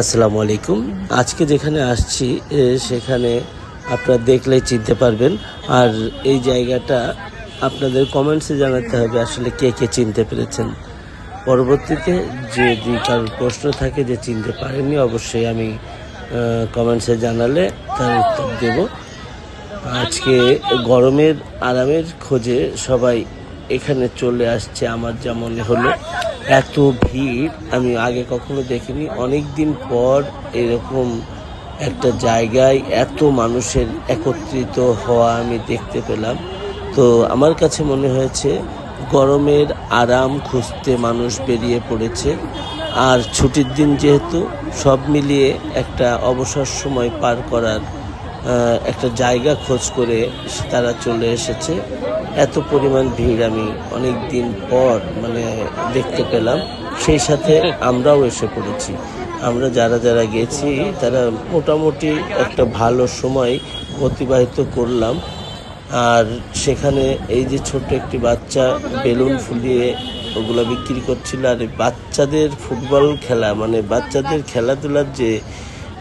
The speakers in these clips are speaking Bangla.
আসসালামু আলাইকুম। আজকে যেখানে আসছি সেখানে আপনারা দেখলেই চিনতে পারবেন। আর এই জায়গাটা আপনাদের কমেন্টসে জানাতে হবে আসলে কে কে চিনতে পেরেছেন। পরবর্তীতে যদি কারোর প্রশ্ন থাকে যে চিনতে পারেননি, অবশ্যই আমি কমেন্টসে জানালে তার উত্তর দেব। আজকে গরমের আরামের খোঁজে সবাই এখানে চলে আসছে। আমার যা মনে হলো, এত ভিড় আমি আগে কখনো দেখিনি। অনেক দিন পর এরকম একটা জায়গায় এত মানুষের একত্রিত হওয়া আমি দেখতে পেলাম। তো আমার কাছে মনে হয়েছে গরমের আরাম খুঁজতে মানুষ বেরিয়ে পড়েছে। আর ছুটির দিন যেহেতু, সব মিলিয়ে একটা অবসর সময় পার করার একটা জায়গা খোঁজ করে তারা চলে এসেছে। এত পরিমাণ ভিড় আমি অনেক দিন পর দেখতে পেলাম। সেই সাথে আমরাও এসে পড়েছি। আমরা যারা যারা গেছি তারা মোটামুটি একটা ভালো সময় অতিবাহিত করলাম। আর সেখানে এই যে ছোট্ট একটি বাচ্চা বেলুন ফুলিয়ে ওগুলো বিক্রি করছিল। আর বাচ্চাদের ফুটবল খেলা, বাচ্চাদের খেলাধুলার যে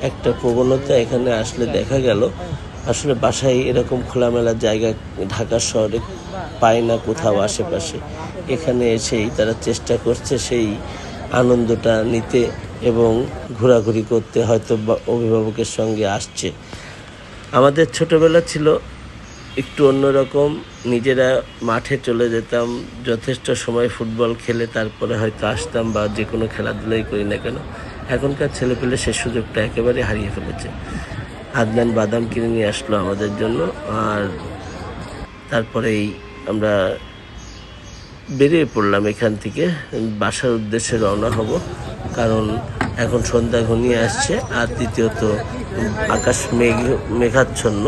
একটা প্রবণতা এখানে আসলে দেখা গেল। আসলে বাসায় এরকম খোলামেলা জায়গা ঢাকা শহরে পায় না কোথাও আশেপাশে। এখানে এসেই তারা চেষ্টা করছে সেই আনন্দটা নিতে এবং ঘোরাঘুরি করতে, হয়তো অভিভাবকের সঙ্গে আসছে। আমাদের ছোটবেলা ছিল একটু অন্যরকম। নিজেরা মাঠে চলে যেতাম, যথেষ্ট সময় ফুটবল খেলে তারপরে হয়তো আসতাম, বা যে কোনো খেলাধুলাই করি না কেন। এখনকার ছেলেপেলে সে সুযোগটা একেবারে হারিয়ে ফেলেছে। আদনান বাদাম কিনে নিয়ে আসলো আমাদের জন্য। আর তারপরেই আমরা বেরিয়ে পড়লাম এখান থেকে, বাসার উদ্দেশ্যে রওনা হব। কারণ এখন সন্ধ্যা ঘনিয়ে আসছে, আর দ্বিতীয়ত আকাশ মেঘাচ্ছন্ন,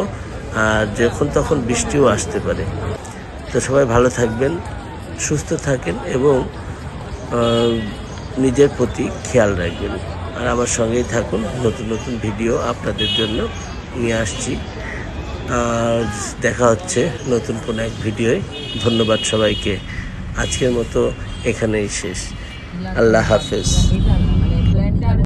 আর যখন তখন বৃষ্টিও আসতে পারে। তো সবাই ভালো থাকবেন, সুস্থ থাকেন এবং নিজের প্রতি খেয়াল রাখবেন। আর আমার সঙ্গেই থাকুন, নতুন নতুন ভিডিও আপনাদের জন্য নিয়ে আসছি। আর দেখা হচ্ছে নতুন কোনো এক ভিডিওয়। ধন্যবাদ সবাইকে। আজকের মতো এখানেই শেষ। আল্লাহ হাফেজ।